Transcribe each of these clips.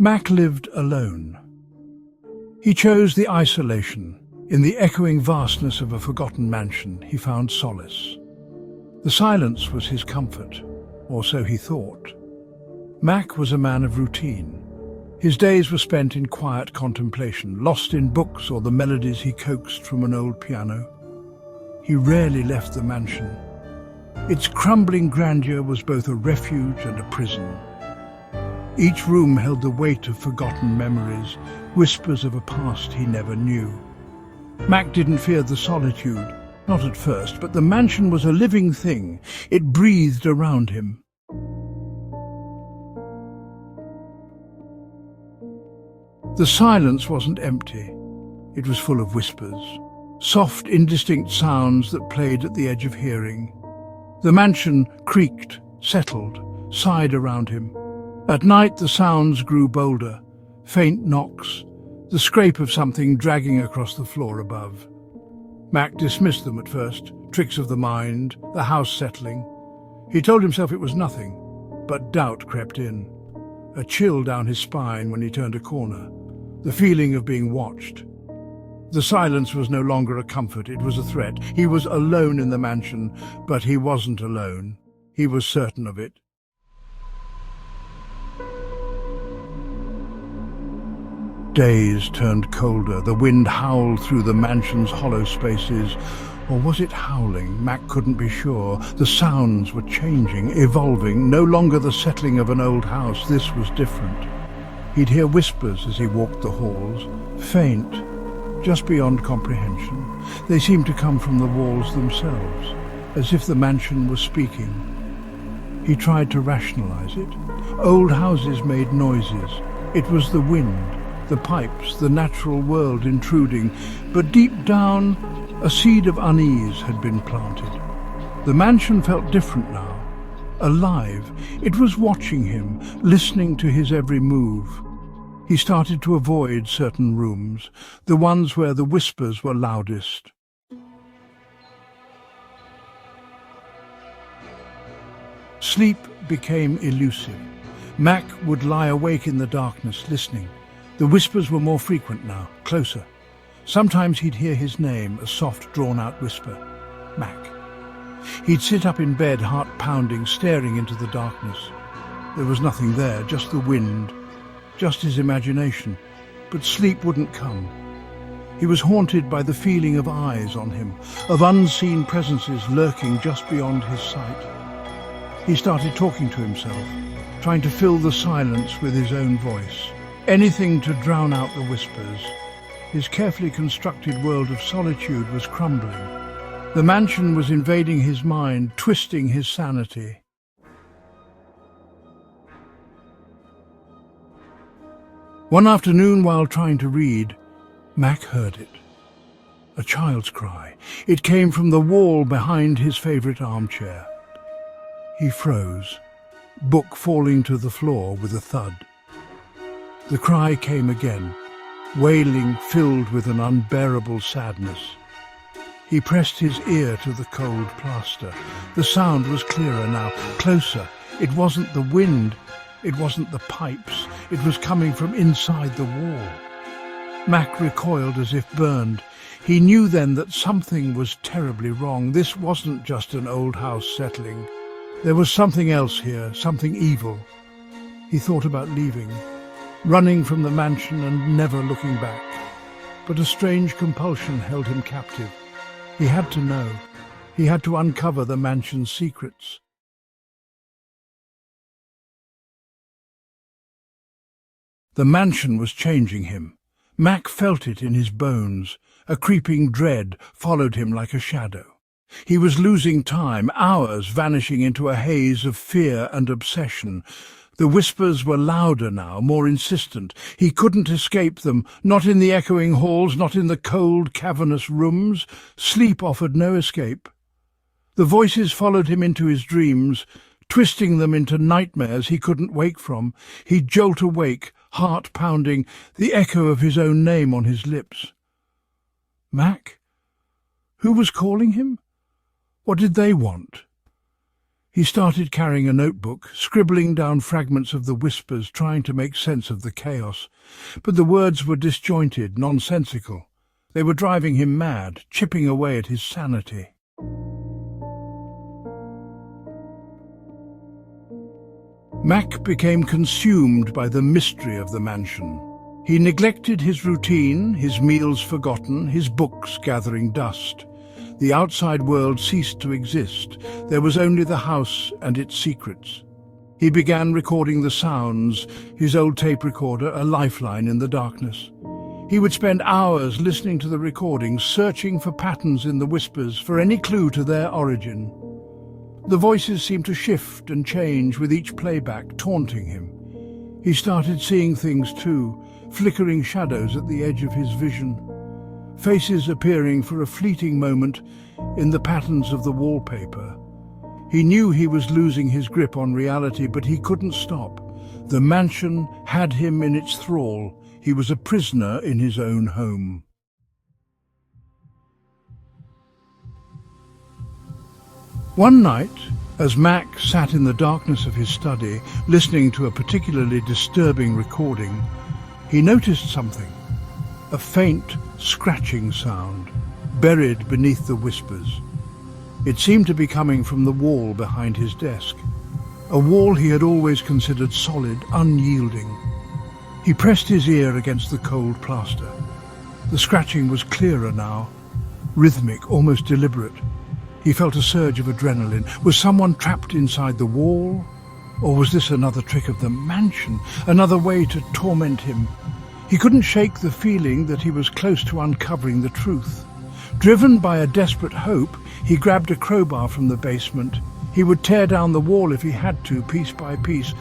Mac lived alone. He chose the isolation. In the echoing vastness of a forgotten mansion, he found solace. The silence was his comfort, or so he thought. Mac was a man of routine. His days were spent in quiet contemplation, lost in books or the melodies he coaxed from an old piano. He rarely left the mansion. Its crumbling grandeur was both a refuge and a prison. Each room held the weight of forgotten memories, whispers of a past he never knew. Mac didn't fear the solitude, not at first, but the mansion was a living thing. It breathed around him. The silence wasn't empty. It was full of whispers, soft, indistinct sounds that played at the edge of hearing. The mansion creaked, settled, sighed around him. At night the sounds grew bolder, faint knocks, the scrape of something dragging across the floor above. Mac dismissed them at first, tricks of the mind, the house settling. He told himself it was nothing, but doubt crept in. A chill down his spine when he turned a corner, the feeling of being watched. The silence was no longer a comfort, it was a threat. He was alone in the mansion, but he wasn't alone. He was certain of it. Days turned colder, the wind howled through the mansion's hollow spaces. Or was it howling? Mac couldn't be sure. The sounds were changing, evolving, no longer the settling of an old house. This was different. He'd hear whispers as he walked the halls, faint, just beyond comprehension. They seemed to come from the walls themselves, as if the mansion was speaking. He tried to rationalize it. Old houses made noises. It was the wind, the pipes, the natural world intruding, but deep down, a seed of unease had been planted. The mansion felt different now, alive. It was watching him, listening to his every move. He started to avoid certain rooms, the ones where the whispers were loudest. Sleep became elusive. Mac would lie awake in the darkness, listening. The whispers were more frequent now, closer. Sometimes he'd hear his name, a soft, drawn-out whisper. Mac. He'd sit up in bed, heart pounding, staring into the darkness. There was nothing there, just the wind, just his imagination. But sleep wouldn't come. He was haunted by the feeling of eyes on him, of unseen presences lurking just beyond his sight. He started talking to himself, trying to fill the silence with his own voice. Anything to drown out the whispers. His carefully constructed world of solitude was crumbling. The mansion was invading his mind, twisting his sanity. One afternoon, while trying to read, Mac heard it. A child's cry. It came from the wall behind his favorite armchair. He froze, book falling to the floor with a thud. The cry came again, wailing, filled with an unbearable sadness. He pressed his ear to the cold plaster. The sound was clearer now, closer. It wasn't the wind, it wasn't the pipes. It was coming from inside the wall. Mac recoiled as if burned. He knew then that something was terribly wrong. This wasn't just an old house settling. There was something else here, something evil. He thought about leaving, running from the mansion and never looking back. But a strange compulsion held him captive. He had to know. He had to uncover the mansion's secrets. The mansion was changing him. Mac felt it in his bones. A creeping dread followed him like a shadow. He was losing time, hours vanishing into a haze of fear and obsession. The whispers were louder now, more insistent. He couldn't escape them, not in the echoing halls, not in the cold, cavernous rooms. Sleep offered no escape. The voices followed him into his dreams, twisting them into nightmares he couldn't wake from. He'd jolt awake, heart pounding, the echo of his own name on his lips. Mac? Who was calling him? What did they want? He started carrying a notebook, scribbling down fragments of the whispers, trying to make sense of the chaos. But the words were disjointed, nonsensical. They were driving him mad, chipping away at his sanity. Mac became consumed by the mystery of the mansion. He neglected his routine, his meals forgotten, his books gathering dust. The outside world ceased to exist. There was only the house and its secrets. He began recording the sounds, his old tape recorder a lifeline in the darkness. He would spend hours listening to the recordings, searching for patterns in the whispers, for any clue to their origin. The voices seemed to shift and change with each playback, taunting him. He started seeing things too, flickering shadows at the edge of his vision. Faces appearing for a fleeting moment in the patterns of the wallpaper. He knew he was losing his grip on reality, but he couldn't stop. The mansion had him in its thrall. He was a prisoner in his own home. One night, as Mac sat in the darkness of his study, listening to a particularly disturbing recording, he noticed something. A faint, scratching sound, buried beneath the whispers. It seemed to be coming from the wall behind his desk, a wall he had always considered solid, unyielding. He pressed his ear against the cold plaster. The scratching was clearer now, rhythmic, almost deliberate. He felt a surge of adrenaline. Was someone trapped inside the wall? Or was this another trick of the mansion, another way to torment him? He couldn't shake the feeling that he was close to uncovering the truth. Driven by a desperate hope, he grabbed a crowbar from the basement. He would tear down the wall if he had to, piece by piece,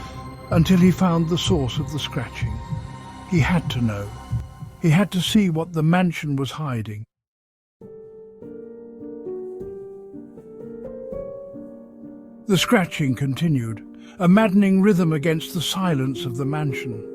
until he found the source of the scratching. He had to know. He had to see what the mansion was hiding. The scratching continued, a maddening rhythm against the silence of the mansion.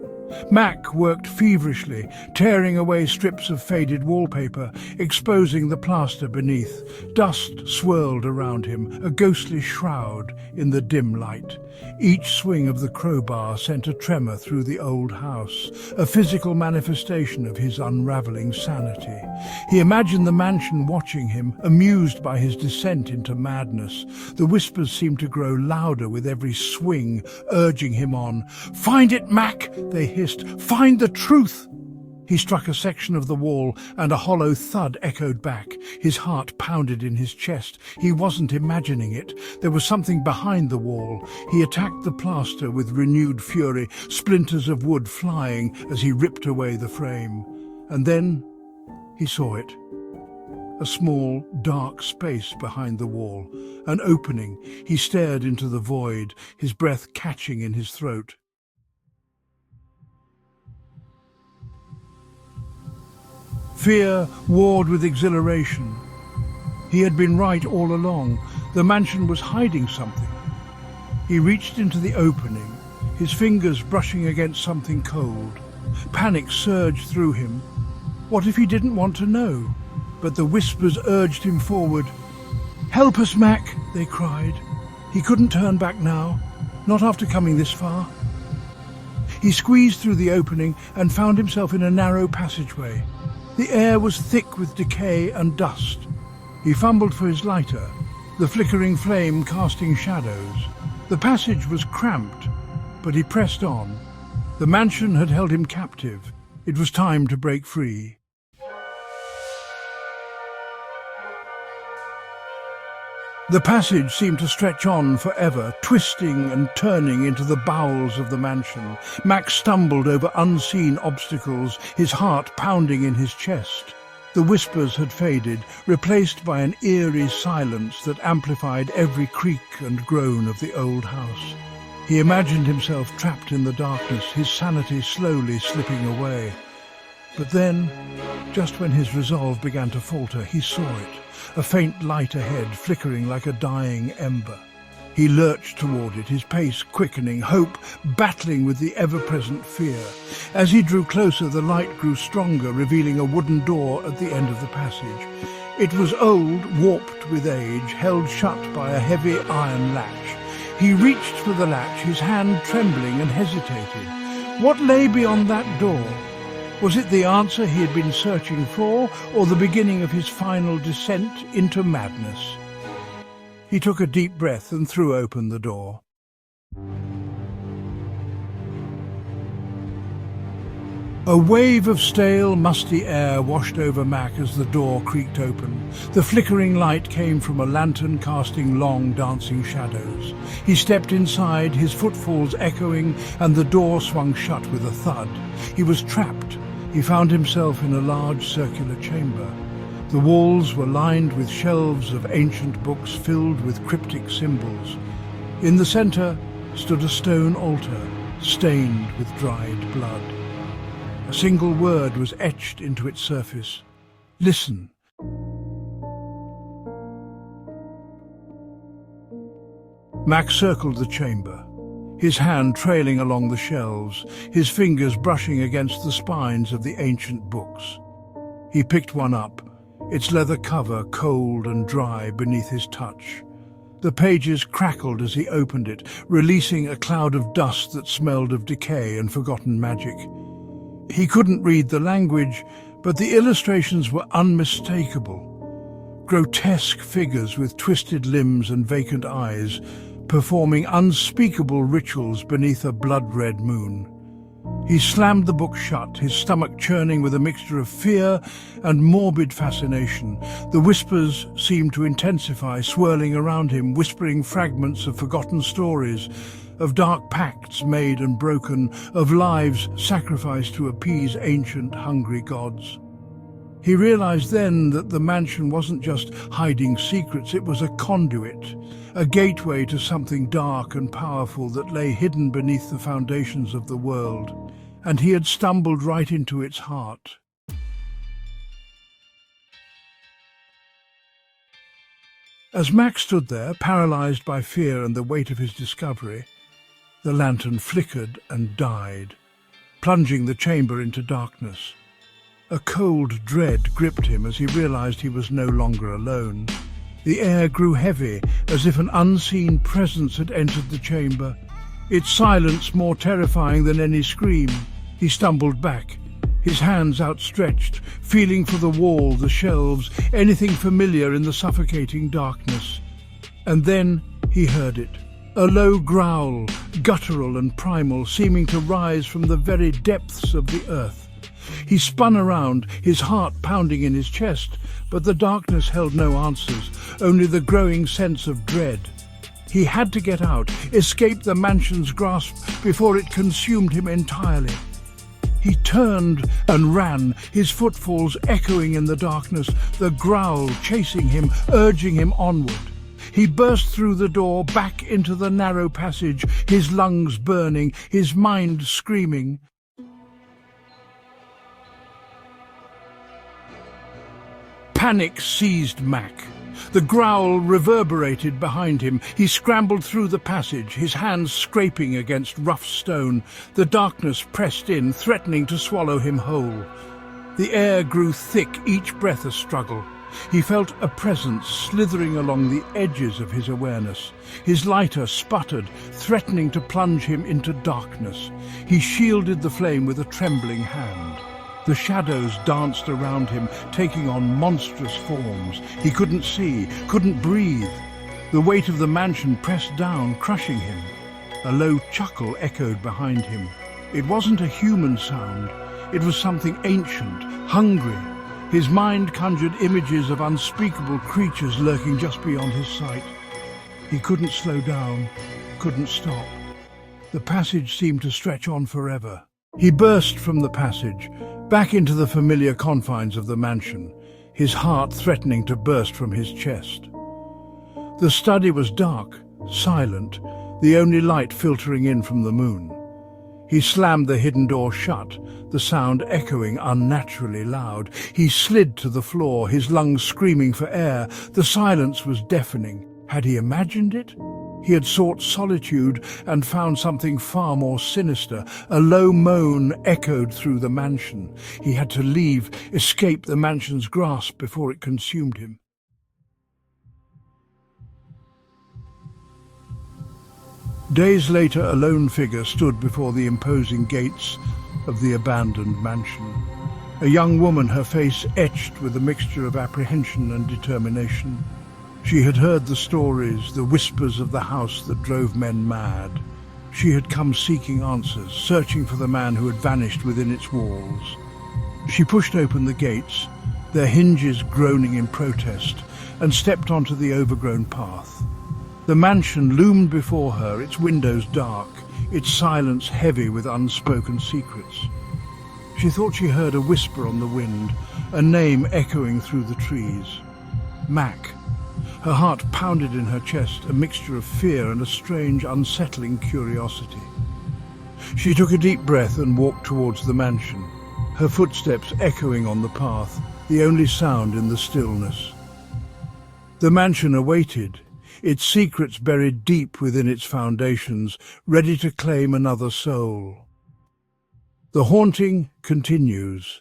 Mac worked feverishly, tearing away strips of faded wallpaper, exposing the plaster beneath. Dust swirled around him, a ghostly shroud in the dim light. Each swing of the crowbar sent a tremor through the old house, a physical manifestation of his unraveling sanity. He imagined the mansion watching him, amused by his descent into madness. The whispers seemed to grow louder with every swing, urging him on. "Find it, Mac!" they hissed. "Find the truth!" He struck a section of the wall, and a hollow thud echoed back. His heart pounded in his chest. He wasn't imagining it. There was something behind the wall. He attacked the plaster with renewed fury, splinters of wood flying as he ripped away the frame. And then he saw it. A small, dark space behind the wall. An opening. He stared into the void, his breath catching in his throat. Fear warred with exhilaration. He had been right all along. The mansion was hiding something. He reached into the opening, his fingers brushing against something cold. Panic surged through him. What if he didn't want to know? But the whispers urged him forward. "Help us, Mac," they cried. He couldn't turn back now, not after coming this far. He squeezed through the opening and found himself in a narrow passageway. The air was thick with decay and dust. He fumbled for his lighter, the flickering flame casting shadows. The passage was cramped, but he pressed on. The mansion had held him captive. It was time to break free. The passage seemed to stretch on forever, twisting and turning into the bowels of the mansion. Max stumbled over unseen obstacles, his heart pounding in his chest. The whispers had faded, replaced by an eerie silence that amplified every creak and groan of the old house. He imagined himself trapped in the darkness, his sanity slowly slipping away. But then, just when his resolve began to falter, he saw it. A faint light ahead, flickering like a dying ember. He lurched toward it, his pace quickening, hope battling with the ever-present fear. As he drew closer, the light grew stronger, revealing a wooden door at the end of the passage. It was old, warped with age, held shut by a heavy iron latch. He reached for the latch, his hand trembling, and hesitated. What lay beyond that door? Was it the answer he had been searching for, or the beginning of his final descent into madness? He took a deep breath and threw open the door. A wave of stale, musty air washed over Mac as the door creaked open. The flickering light came from a lantern casting long, dancing shadows. He stepped inside, his footfalls echoing, and the door swung shut with a thud. He was trapped. He found himself in a large circular chamber. The walls were lined with shelves of ancient books filled with cryptic symbols. In the center stood a stone altar, stained with dried blood. A single word was etched into its surface. Listen. Mac circled the chamber, his hand trailing along the shelves, his fingers brushing against the spines of the ancient books. He picked one up, its leather cover cold and dry beneath his touch. The pages crackled as he opened it, releasing a cloud of dust that smelled of decay and forgotten magic. He couldn't read the language, but the illustrations were unmistakable. Grotesque figures with twisted limbs and vacant eyes, performing unspeakable rituals beneath a blood-red moon. He slammed the book shut, his stomach churning with a mixture of fear and morbid fascination. The whispers seemed to intensify, swirling around him, whispering fragments of forgotten stories, of dark pacts made and broken, of lives sacrificed to appease ancient, hungry gods. He realized then that the mansion wasn't just hiding secrets, it was a conduit, a gateway to something dark and powerful that lay hidden beneath the foundations of the world, and he had stumbled right into its heart. As Mac stood there, paralyzed by fear and the weight of his discovery, the lantern flickered and died, plunging the chamber into darkness. A cold dread gripped him as he realized he was no longer alone. The air grew heavy, as if an unseen presence had entered the chamber, its silence more terrifying than any scream. He stumbled back, his hands outstretched, feeling for the wall, the shelves, anything familiar in the suffocating darkness. And then he heard it. A low growl, guttural and primal, seeming to rise from the very depths of the earth. He spun around, his heart pounding in his chest, but the darkness held no answers, only the growing sense of dread. He had to get out, escape the mansion's grasp before it consumed him entirely. He turned and ran, his footfalls echoing in the darkness, the growl chasing him, urging him onward. He burst through the door, back into the narrow passage, his lungs burning, his mind screaming. Panic seized Mac. The growl reverberated behind him. He scrambled through the passage, his hands scraping against rough stone. The darkness pressed in, threatening to swallow him whole. The air grew thick, each breath a struggle. He felt a presence slithering along the edges of his awareness. His lighter sputtered, threatening to plunge him into darkness. He shielded the flame with a trembling hand. The shadows danced around him, taking on monstrous forms. He couldn't see, couldn't breathe. The weight of the mansion pressed down, crushing him. A low chuckle echoed behind him. It wasn't a human sound. It was something ancient, hungry. His mind conjured images of unspeakable creatures lurking just beyond his sight. He couldn't slow down, couldn't stop. The passage seemed to stretch on forever. He burst from the passage, back into the familiar confines of the mansion, his heart threatening to burst from his chest. The study was dark, silent, the only light filtering in from the moon. He slammed the hidden door shut, the sound echoing unnaturally loud. He slid to the floor, his lungs screaming for air. The silence was deafening. Had he imagined it? He had sought solitude and found something far more sinister. A low moan echoed through the mansion. He had to leave, escape the mansion's grasp before it consumed him. Days later, a lone figure stood before the imposing gates of the abandoned mansion. A young woman, her face etched with a mixture of apprehension and determination. She had heard the stories, the whispers of the house that drove men mad. She had come seeking answers, searching for the man who had vanished within its walls. She pushed open the gates, their hinges groaning in protest, and stepped onto the overgrown path. The mansion loomed before her, its windows dark, its silence heavy with unspoken secrets. She thought she heard a whisper on the wind, a name echoing through the trees. Mac. Her heart pounded in her chest, a mixture of fear and a strange, unsettling curiosity. She took a deep breath and walked towards the mansion, her footsteps echoing on the path, the only sound in the stillness. The mansion awaited, its secrets buried deep within its foundations, ready to claim another soul. The haunting continues,